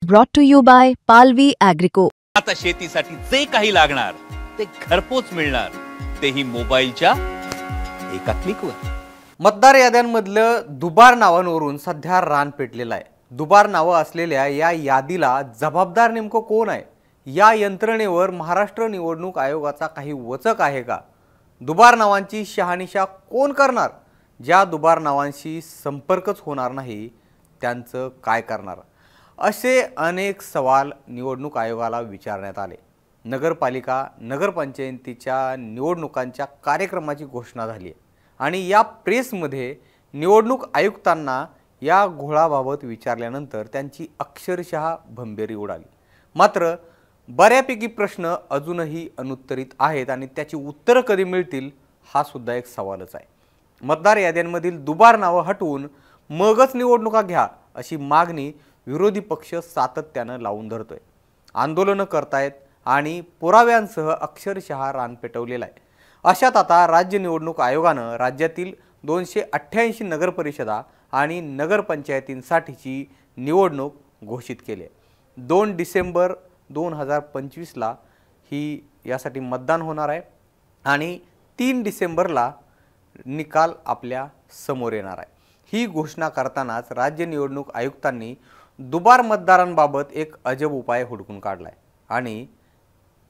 Brought to you by Palvi Agrico. आता शेतीसाठी जे काही लागणार ते घरपोच मिळणार, तेही मोबाईलच्या एका क्लिकवर। मतदार याद्यांमधलं दुबार नावांवरून सध्या रान पेटलेलं आहे। दुबार नावं असलेल्या या यादीला जबाबदार नेमकं कोण आहे? या यंत्रणेवर महाराष्ट्र निवडणूक आयोगाचा काही वचक आहे का? दुबार नावांची शहानिशा कोण करणार? ज्या दुबार नावांशी संपर्कच होणार नाही त्यांचं काय करणार? असे अनेक सवाल निवडणूक आयोगाला विचारण्यात आले। नगरपालिका नगरपंचायतीच्या निवडणुकांच्या कार्यक्रमाची घोषणा झाली आहे आणि या प्रेसमध्ये निवडणूक आयुक्तांना या घोळाबाबत विचारल्यानंतर त्यांची अक्षरशः भंबेरी उडाली। मात्र बऱ्यापैकी प्रश्न अजूनही अनुत्तरित आहेत आणि त्याची उत्तरं कधी मिळतील हा सुद्धा एक सवालच आहे। मतदार याद्यांमधील दुबार नावं हटवून मगच निवडणुका घ्या अशी मागणी विरोधी पक्ष सातत्याने लावून धरतोय। आंदोलन करतायत आणि पुराव्यांसह अक्षरशः रान पेटवलेलं आहे। अशात आता राज्य निवडणूक आयोगानं राज्यातील 288 नगरपरिषदा आणि नगरपंचायतींसाठीची निवडणूक घोषित केली आहे। 2 डिसेंबर 2025ला ही यासाठी मतदान होणार आहे आणि 3 डिसेंबरला निकाल आपल्या समोर येणार आहे। ही घोषणा करतानाच राज्य निवडणूक आयुक्तांनी दुबार मतदारांबाबत एक अजब उपाय हुडकून काढलाय आणि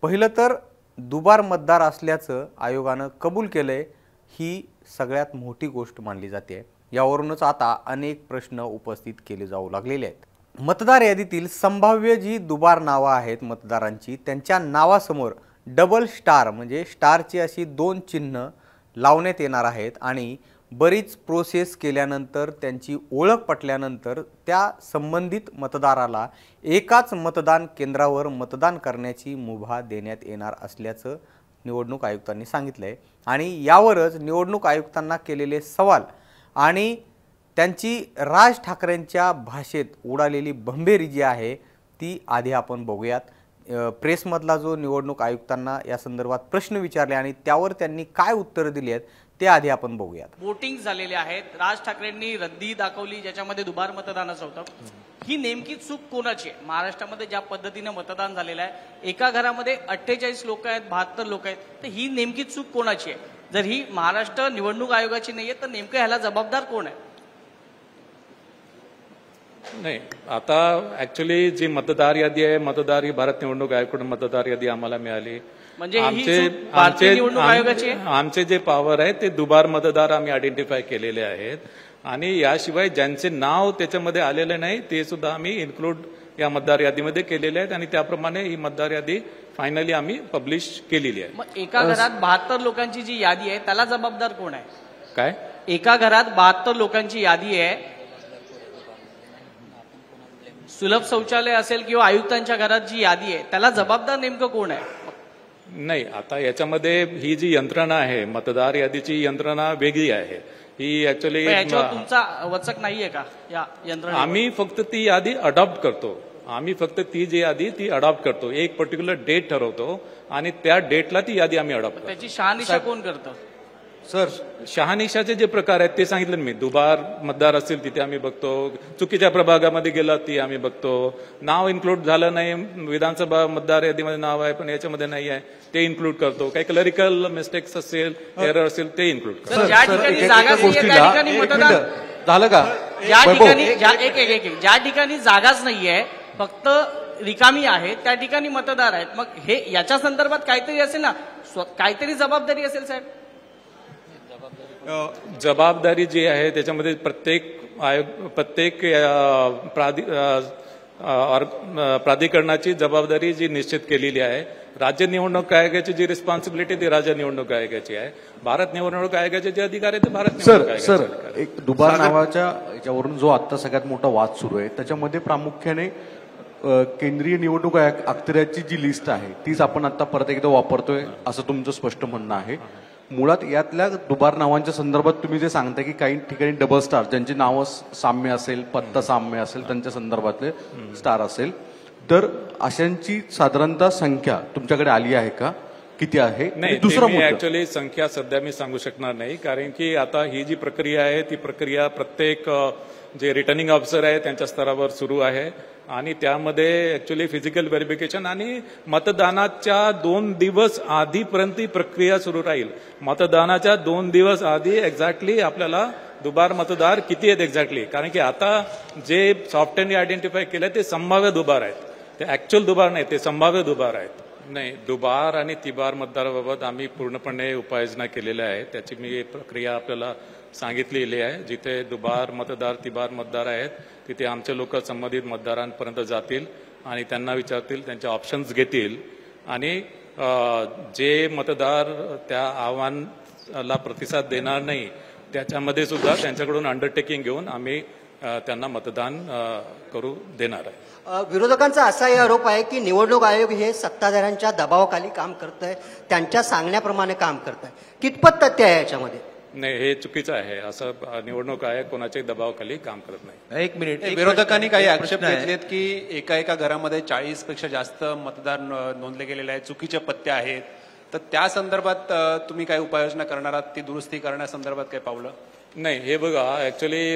पहिलं तर दुबार मतदार असल्याचं आयोगानं कबूल केलंय। ही सगळ्यात मोठी गोष्ट मानली जाते। यावरूनच आता अनेक प्रश्न उपस्थित केले जाऊ लागलेले आहेत। मतदार यादीतील संभाव्य जी दुबार नावं आहेत मतदारांची, त्यांच्या नावासमोर डबल स्टार म्हणजे स्टारची अशी 2 चिन्ह लावण्यात येणार आहेत आणि बरीच प्रोसेस केल्यानंतर त्यांची ओळख पटल्यानंतर त्या संबंधित मतदाराला एकाच मतदान केंद्रावर मतदान करण्याची मुभा देण्यात येणार असल्याचं निवडणूक आयुक्तांनी सांगितलंय। आणि यावरच निवडणूक आयुक्तांना केलेले सवाल आणि त्यांची राज ठाकरेंच्या भाषेत उडालेली भंबेरी जी आहे ती आधी आपण बघूयात। प्रेसमधला जो निवडणूक आयुक्तांना या संदर्भात प्रश्न विचारले आणि त्यावर त्यांनी काय उत्तर दिली आहेत ते आधी आपण बघूयात। वोटिंग झालेले आहेत, राज ठाकरेंनी रद्दी दाखवली ज्याच्यामध्ये दुबार मतदानाचं होतं। ही नेमकी चूक कोणाची आहे? महाराष्ट्रामध्ये ज्या पद्धतीने मतदान झालेलं आहे, एका घरामध्ये 48 लोक आहेत, 72 लोक आहेत, तर ही नेमकी चूक कोणाची आहे? जर ही महाराष्ट्र निवडणूक आयोगाची नाहीये तर नेमकं ह्याला जबाबदार कोण आहे? नाही, आता ऍक्च्युली जी मतदार यादी आहे, मतदार ही भारत निवडणूक आयोगाकडून मतदार यादी आम्हाला मिळाली। म्हणजे आमचे जे पॉवर आहे ते दुबार मतदार आम्ही आयडेंटिफाय केलेले आहेत आणि याशिवाय ज्यांचे नाव त्याच्यामध्ये आलेले नाही ते सुद्धा आम्ही इन्क्लूड या मतदार यादीमध्ये केलेले आहेत आणि त्याप्रमाणे ही मतदार यादी फायनली आम्ही पब्लिश केलेली आहे। मग एका घरात 72 लोकांची जी यादी आहे त्याला जबाबदार कोण आहे? काय? एका घरात 72 लोकांची यादी आहे, सुलभ शौचालय असेल किंवा आयुक्तांच्या घरात जी यादी आहे त्याला जबाबदार नेमकं कोण आहे? नाही, आता याच्यामध्ये ही जी यंत्रणा आहे मतदार यादीची यंत्रणा वेगळी आहे। ही ऍक्च्युली याच्यावर तुमचा वचक नाहीये का? या यंत्रणा आम्ही फक्त ती यादी अडॉप्ट करतो। आम्ही फक्त ती जी यादी ती अडॉप्ट करतो, एक पर्टिक्युलर डेट ठरवतो आणि त्या डेटला ती यादी आम्ही अडॉप्ट करतो। त्याची शहानिशा कोण करतं? सर, शहानिशाचे जे प्रकार आहेत ते सांगितलं मी। दुबार मतदार असतील तिथे आम्ही बघतो, चुकीच्या प्रभागामध्ये गेला ती आम्ही बघतो, नाव इन्क्लूड झालं नाही, विधानसभा मतदार यादीमध्ये नाव आहे पण याच्यामध्ये नाही आहे ते इन्क्लूड करतो, काही क्लरिकल मिस्टेक्स असेल, एरर असेल ते इन्क्लूड करतो। ज्या ठिकाणी जागा त्या ठिकाणी मतदान झालं का? ज्या ठिकाणी ज्या ठिकाणी जागाच नाहीये, फक्त रिकामी आहे त्या ठिकाणी मतदार आहेत, मग हे याच्या संदर्भात काहीतरी असेल ना, काहीतरी जबाबदारी असेल साहेब? जबाबदारी जी आहे त्याच्यामध्ये प्रत्येक प्राधिकरणाची जबाबदारी जी निश्चित केलेली आहे। राज्य निवडणूक आयोगाची जी रिस्पॉन्सिबिलिटी ती राज्य निवडणूक आयोगाची आहे। भारत निवडणूक आयोगाचे जे अधिकार आहेत ते भारत निवडणूक आयोगाचे अधिकार आहेत। एक दुबार नावाच्या याच्यावरून जो आता सगळ्यात मोठा वाद सुरू आहे त्याच्यामध्ये प्रामुख्याने केंद्रीय निवडणूक अखत्याराची जी लिस्ट आहे तीच आपण आता परत एकदा वापरतोय असं तुमचं स्पष्ट म्हणणं आहे। मुळात यातल्या दुबार नावांच्या संदर्भात तुम्ही जे सांगताय की काही ठिकाणी डबल स्टार ज्यांची नावं साम्य असेल, पत्ता साम्य असेल, त्यांच्या संदर्भातले स्टार असेल, तर अशांची साधारणतः संख्या तुमच्याकडे आली आहे का? किती आहे? नाही, दुसरा मुद्दा ऍक्च्युअली संख्या सध्या मी सांगू शकणार नाही कारण की आता ही जी प्रक्रिया आहे ती प्रक्रिया प्रत्येक जे रिटर्निंग ऑफिसर आहे त्यांच्या स्तरावर सुरू आहे आणि त्यामध्ये ऍक्च्युली फिजिकल व्हेरिफिकेशन आणि मतदानाच्या 2 दिवस आधीपर्यंत ही प्रक्रिया सुरू राहील. मतदानाच्या 2 दिवस आधी एक्झॅक्टली आपल्याला दुबार मतदार किती आहेत एक्झॅक्टली, कारण की आता जे सॉफ्टवेअरने आयडेंटिफाय केलं ते संभाव्य दुबार आहेत, ते ऍक्च्युअल दुबार नाही, ते संभाव्य दुबार आहेत. नाही, दुबार आणि तिबार मतदाराबाबत आम्ही पूर्णपणे उपाययोजना केलेल्या आहे. त्याची मी प्रक्रिया आपल्याला सांगितलेली आहे. जिथे दुबार मतदार तिबार मतदार आहेत तिथे आमचे लोक संबंधित मतदारांपर्यंत जातील आणि त्यांना विचारतील, त्यांचे ऑप्शन्स घेतील आणि जे मतदार त्या आव्हानाला प्रतिसाद देणार नाही त्याच्यामध्ये सुद्धा त्यांच्याकडून अंडरटेकिंग घेऊन आम्ही त्यांना मतदान करू देणार आहे. विरोधकांचा असाही आरोप आहे की निवडणूक आयोग हे सत्ताधाऱ्यांच्या दबावाखाली काम करत आहे, त्यांच्या सांगण्याप्रमाणे काम करत आहे. कितपत तथ्य आहे याच्यामध्ये? नाही, हे चुकीचं आहे. असं निवडणूक आयोग कोणाच्याही दबावाखाली काम करत नाही. एक मिनिट, विरोधकांनी काही आक्षेप घेतलेत की एका घरामध्ये 40 पेक्षा जास्त मतदार नोंदले गेलेले आहेत, चुकीचे पत्ते आहेत, तर त्या संदर्भात तुम्ही काय उपाययोजना करणार आहात? ती दुरुस्ती करण्यासंदर्भात काय पावलं? नाही, हे बघा, ऍक्च्युली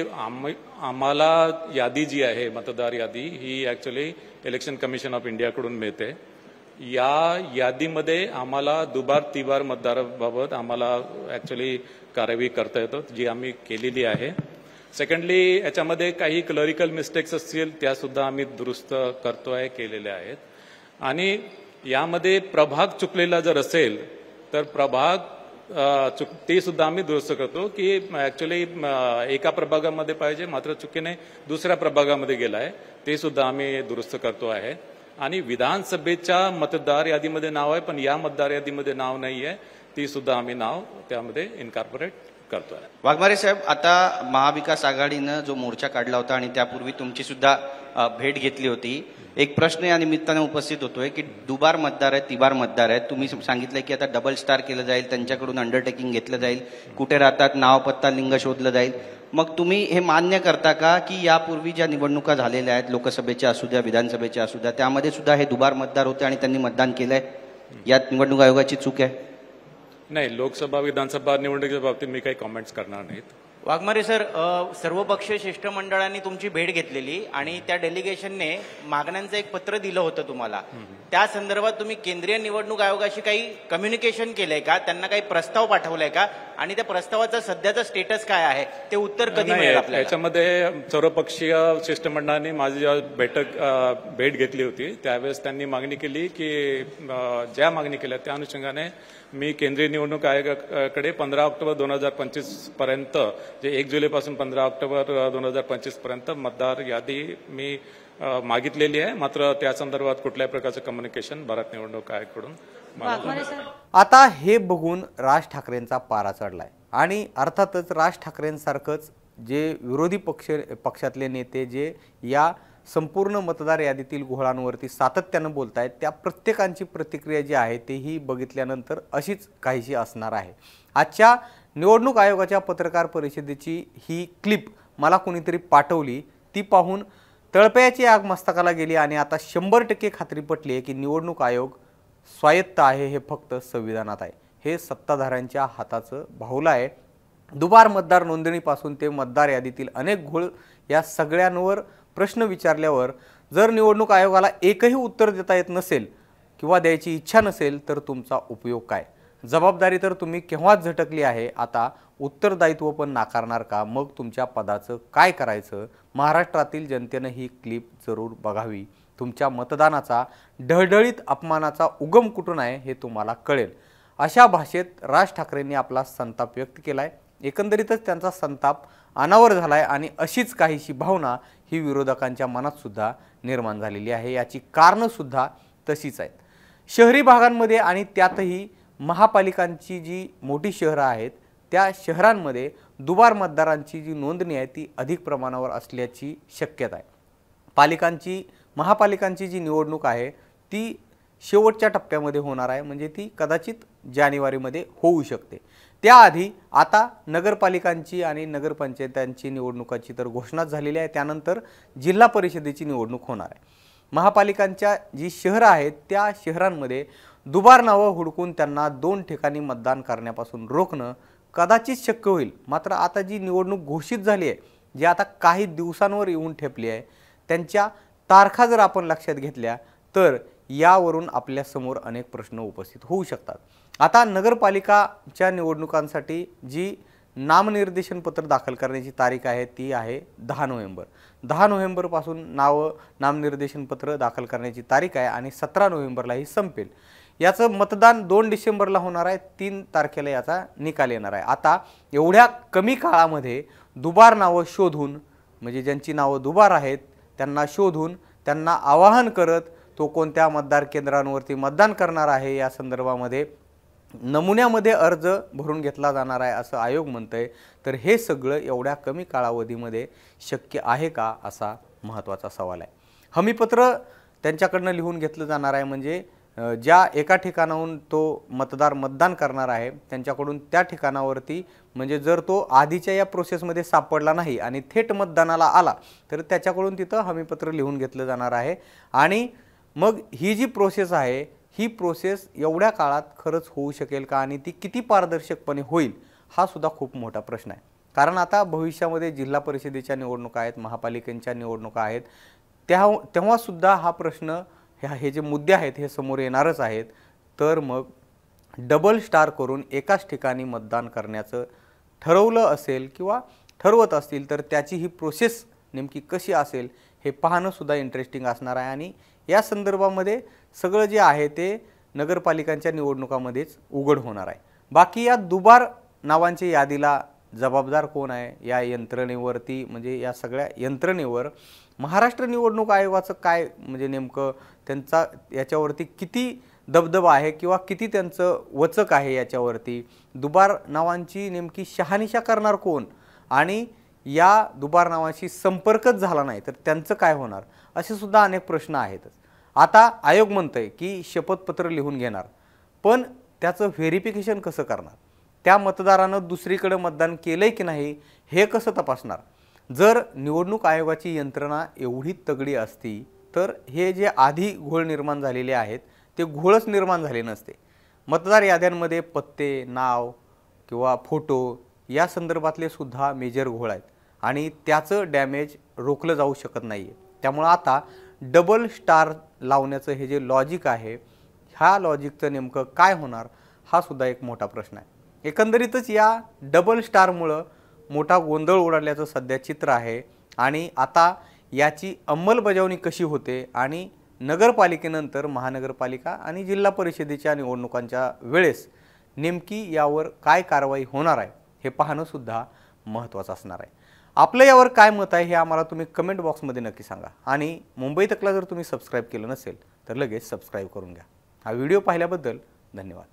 आम्हाला यादी जी आहे मतदार यादी ही ऍक्च्युली इलेक्शन कमिशन ऑफ इंडियाकडून मिळते. या यादीमध्ये आम्हाला दुबार तिबार मतदाराबाबत आम्हाला ऍक्च्युली कार्यवाही करता येतो, जी आम्ही केलेली आहे. सेकंडली, याच्यामध्ये काही क्लरिकल मिस्टेक्स असतील त्या सुद्धा आम्ही दुरुस्त करतोय, केलेल्या आहेत. आणि यामध्ये प्रभाग चुकलेला जर असेल तर प्रभाग ते सुद्धा आम्ही दुरुस्त करतो की ऍक्च्युली एका प्रभागामध्ये पाहिजे मात्र चुकीने दुसऱ्या प्रभागामध्ये गेलाय, ते सुद्धा आम्ही दुरुस्त करतो आहे. आणि विधानसभेच्या मतदार यादीमध्ये नाव आहे पण या मतदार यादीमध्ये नाव नाही आहे, ती सुद्धा आम्ही नाव त्यामध्ये इन्कॉर्पोरेट करतोय. वाघमारे साहेब, आता महाविकास आघाडीनं जो मोर्चा काढला होता आणि त्यापूर्वी तुमची सुद्धा भेट घेतली होती, एक प्रश्न या निमित्तानं उपस्थित होतोय की दुबार मतदार आहेत तिबार मतदार आहेत, तुम्ही सांगितलं की आता डबल स्टार केलं जाईल, त्यांच्याकडून अंडरटेकिंग घेतलं जाईल, कुठे राहतात नाव पत्ता लिंग शोधलं जाईल. मग तुम्ही हे मान्य करता का की यापूर्वी ज्या निवडणुका झालेल्या आहेत, लोकसभेच्या असू द्या विधानसभेच्या असू द्या, त्यामध्ये सुद्धा हे दुबार मतदार होते आणि त्यांनी मतदान केलंय, यात निवडणूक आयोगाची चूक आहे? नाही, लोकसभा विधानसभा निवडणुकीच्या बाबतीत मी काही कॉमेंट्स करणार नाहीत. वाघमारे सर, सर्वपक्षीय शिष्टमंडळाने तुमची भेट घेतलेली आणि त्या डेलिगेशनने मागण्यांचं एक पत्र दिलं होतं तुम्हाला. त्या संदर्भात तुम्ही केंद्रीय निवडणूक आयोगाशी काही कम्युनिकेशन केलंय का? त्यांना काही प्रस्ताव पाठवलाय का? आणि त्या प्रस्तावाचा सध्याचा स्टेटस काय आहे, ते उत्तर कधी मिळेल आपल्याला? याच्यामध्ये सर्वपक्षीय शिष्टमंडळाने माझी जेव्हा भेट घेतली होती त्यावेळेस त्यांनी मागणी केली की ज्या मागणी केल्या त्या अनुषंगाने मी केंद्रीय निवडणूक आयोगाकडे 15 ऑक्टोबर 2025 पर्यंत, जे 1 जुलैपासून 15 ऑक्टोबर 2025 पर्यंत मतदार यादी मी मागितलेली आहे. मात्र त्या संदर्भात कुठल्याही प्रकारचं कम्युनिकेशन भारत निवडणूक आयोगाकडून. आता हे बघून राज ठाकरेंचा पारा चढलाय आणि अर्थातच राज ठाकरेंसारखंच जे विरोधी पक्षातले नेते जे या संपूर्ण मतदार यादीतील घोळांवरती सातत्यानं बोलतायत, त्या प्रत्येकांची प्रतिक्रिया जी आहे तेही बघितल्यानंतर अशीच काहीशी असणार आहे. आजच्या निवडणूक आयोगाच्या पत्रकार परिषदेची ही क्लिप मला कोणीतरी पाठवली, ती पाहून तळपायाची आग मस्तकाला गेली आणि आता 100% खात्री पटली आहे की निवडणूक आयोग स्वायत्त आहे, हे फक्त संविधानात आहे. हे सत्ताधाऱ्यांच्या हाताचं बाहुलं आहे. दुबार मतदार नोंदणीपासून ते मतदार यादीतील अनेक घोळ या सगळ्यांवर प्रश्न विचारल्यावर जर निवडणूक आयोगाला एकही उत्तर देता येत नसेल किंवा द्यायची इच्छा नसेल तर तुमचा उपयोग काय? जबाबदारी तर तुम्ही केव्हाच झटकली आहे, आता उत्तरदायित्व पण नाकारणार का? मग तुमच्या पदाचं काय करायचं? महाराष्ट्रातील जनतेनं ही क्लिप जरूर बघावी. तुमच्या मतदानाचा ढळढळीत अपमानाचा उगम कुठून आहे हे तुम्हाला कळेल. अशा भाषेत राज ठाकरेंनी आपला संताप व्यक्त केलाय. एकंदरीतच त्यांचा संताप अनावर झालाय आणि अशीच काहीशी भावना ही विरोधकांच्या मनात सुद्धा निर्माण झालेली आहे. याची कारणं सुद्धा तशीच आहेत. शहरी भागांमध्ये आणि त्यातही महापालिकांची जी मोठी शहरं आहेत त्या शहरांमध्ये दुबार मतदारांची जी नोंदणी आहे ती अधिक प्रमाणावर असल्याची शक्यता आहे. महापालिकांची जी निवडणूक आहे ती शेवटच्या टप्प्यामध्ये होणार आहे, म्हणजे ती कदाचित जानेवारीमध्ये होऊ शकते. त्याआधी आता नगरपालिकांची आणि नगरपंचायतांची निवडणुकाची तर घोषणा झालेली आहे, त्यानंतर जिल्हा परिषदेची निवडणूक होणार आहे. महापालिकांच्या जी शहरं आहेत त्या शहरांमध्ये दुबार नावं हुडकून त्यांना 2 ठिकाणी मतदान करण्यापासून रोखणं कदाचित शक्य होईल. मात्र आता जी निवडणूक घोषित झाली आहे जे आता काही दिवसांवर येऊन ठेपली आहे, त्यांच्या तारखा जर आपण लक्षात घेतल्या तर यावरून आपल्यासमोर अनेक प्रश्न उपस्थित होऊ शकतात. आता नगरपालिकाच्या निवडणुकांसाठी जी नामनिर्देशन पत्र दाखल करण्याची तारीख आहे ती आहे 10 नोव्हेंबर. 10 नोव्हेंबरपासून नामनिर्देशन पत्र दाखल करण्याची तारीख आहे आणि 17 नोव्हेंबरला ही संपेल. याचं मतदान 2 डिसेंबरला होणार आहे. 3 तारखेला याचा निकाल येणार आहे. आता एवढ्या कमी काळामध्ये दुबार नावं शोधून, म्हणजे ज्यांची नावं दुबार आहेत त्यांना शोधून त्यांना आवाहन करत तो कोणत्या मतदार केंद्रांवरती मतदान करणार आहे या संदर्भामध्ये नमुन्यामध्ये अर्ज भरून घेतला जाणार आहे असं आयोग म्हणतंय. तर हे सगळं एवढ्या कमी कालावधीमध्ये शक्य आहे का असा महत्त्वाचा सवाल आहे. हमीपत्र त्यांच्याकडनं लिहून घेतलं जाणार आहे, म्हणजे ज्या एका ठिकाणाहून तो मतदार मतदान करणार आहे त्यांच्याकडून त्या ठिकाणावरती, म्हणजे जर तो आधीच्या या प्रोसेसमध्ये सापडला नाही आणि थेट मतदानाला आला तर त्याच्याकडून तिथं हमीपत्र लिहून घेतलं जाणार आहे. आणि मग ही जी प्रोसेस आहे ही प्रोसेस एवढ्या काळात खरंच होऊ शकेल का आणि ती किती पारदर्शकपणे होईल हा सुद्धा खूप मोठा प्रश्न आहे. कारण आता भविष्यामध्ये जिल्हा परिषदेच्या निवडणुका आहेत, महापालिकेच्या निवडणुका आहेत, तेव्हासुद्धा हा प्रश्न हे जे मुद्दे आहेत हे समोर येणारच आहेत. तर मग डबल स्टार करून एकाच ठिकाणी मतदान करण्याचं ठरवलं असेल किंवा ठरवत असतील तर त्याची ही प्रोसेस नेमकी कशी असेल हे पाहणं सुद्धा इंटरेस्टिंग असणार आहे. आणि या संदर्भामध्ये सगळं जे आहे ते नगरपालिकांच्या निवडणुकामध्येच उघड होणार आहे. बाकी या दुबार नावांच्या यादीला जबाबदार कोण आहे या यंत्रणेवरती, म्हणजे या सगळ्या यंत्रणेवर महाराष्ट्र निवडणूक आयोगाचं काय, म्हणजे नेमकं त्यांचा याच्यावरती किती दबदबा आहे किंवा किती त्यांचं वचक आहे याच्यावरती, दुबार नावांची नेमकी शहानिशा करणार कोण आणि या दुबार नावाशी संपर्कच झाला नाही तर त्यांचं काय होणार, असे सुद्धा अनेक प्रश्न आहेतच. आता आयोग म्हणतंय की शपथपत्र लिहून घेणार, पण त्याचं व्हेरिफिकेशन कसं करणार, त्या मतदारानं दुसरीकडे मतदान केलंय की नाही हे कसं तपासणार. जर निवडणूक आयोगाची यंत्रणा एवढी तगडी असती तर हे जे आधी घोळ निर्माण झालेले आहेत ते घोळच निर्माण झाले नसते. मतदार याद्यांमध्ये पत्ते, नाव किंवा फोटो या संदर्भातले सुद्धा मेजर घोळ आहेत आणि त्याचं डॅमेज रोखलं जाऊ शकत नाही आहे. त्यामुळं आता डबल स्टार लावण्याचं हे जे लॉजिक आहे ह्या लॉजिकचं नेमकं काय होणार हा सुद्धा एक मोठा प्रश्न आहे. एकंदरीतच या डबल स्टारमुळं मोठा गोंधळ उडाल्याचं सध्या चित्र आहे आणि आता याची अंमलबजावणी कशी होते आणि नगरपालिकेनंतर महानगरपालिका आणि जिल्हा परिषदेच्या निवडणुकांच्या वेळेस नेमकी यावर काय कारवाई होणार आहे हे पाहणं सुद्धा महत्त्वाचं असणार आहे. आपलं यावर काय मत आहे हे आम्हाला तुम्ही कमेंट बॉक्समध्ये नक्की सांगा आणि मुंबई तकला जर तुम्ही सबस्क्राईब केलं नसेल तर लगेच सबस्क्राईब करून घ्या. हा व्हिडिओ पाहिल्याबद्दल धन्यवाद.